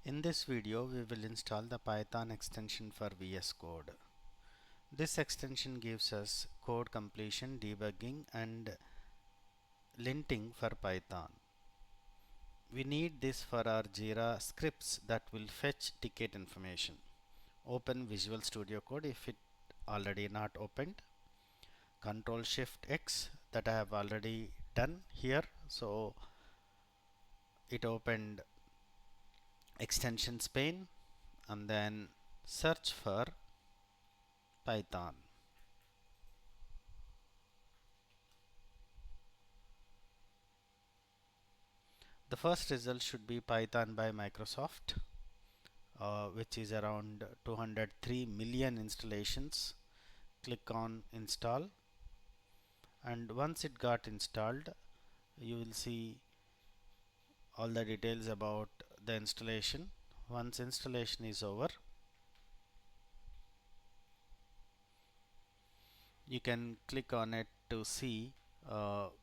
In this video, we will install the Python extension for VS Code. This extension gives us code completion, debugging, and linting for Python. We need this for our Jira scripts that will fetch ticket information. Open Visual Studio Code if it already not opened. Control Shift X that I have already done here. So it opened extensions pane and then search for Python. The first result should be Python by Microsoft, which is around 203 million installations. Click on install, and once it got installed, you will see all the details about the installation. Once installation is over, you can click on it to see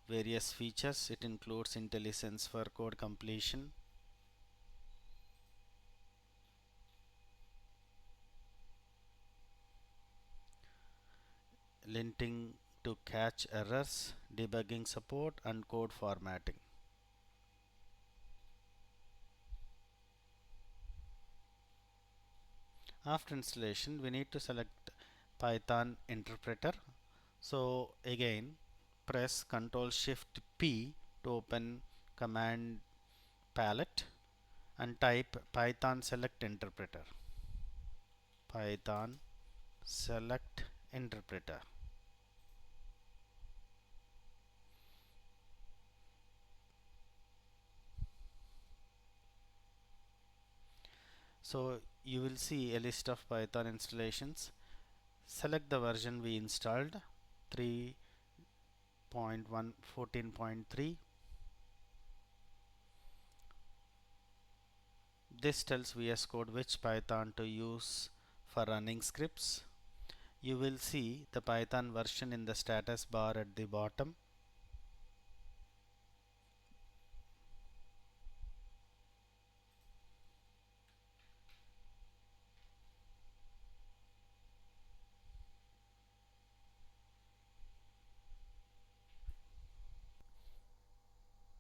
various features. It includes IntelliSense for code completion, linting to catch errors, debugging support, and code formatting. After installation, we need to select Python interpreter. So again, press Ctrl Shift P to open command palette and type Python select interpreter. Python select interpreter. So you will see a list of Python installations. Select the version we installed, 3.1.14.3. This tells VS Code which Python to use for running scripts. You will see the Python version in the status bar at the bottom.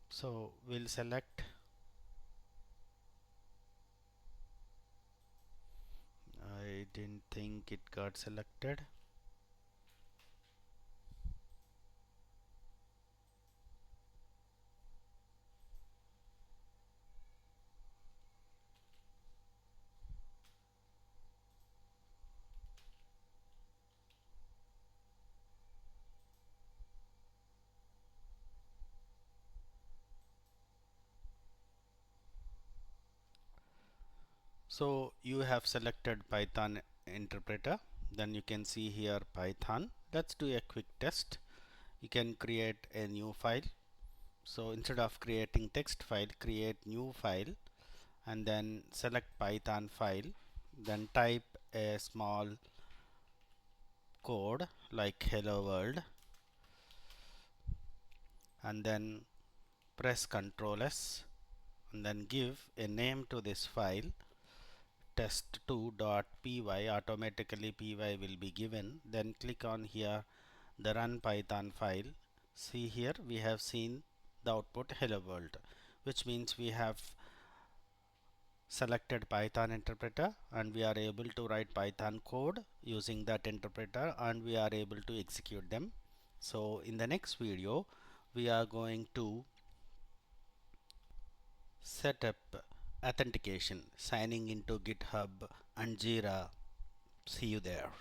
So we'll select. I didn't think it got selected. So you have selected Python interpreter. Then you can see here Python. Let's do a quick test. You can create a new file. So instead of creating text file, create new file and then select Python file. Then type a small code like hello world and then press Ctrl S and then give a name to this file, test2.py. Automatically py will be given. Then click on here the run Python file. See here we have seen the output hello world, which means we have selected Python interpreter and we are able to write Python code using that interpreter and we are able to execute them. So in the next video we are going to set up authentication, signing into GitHub and Jira. See you there.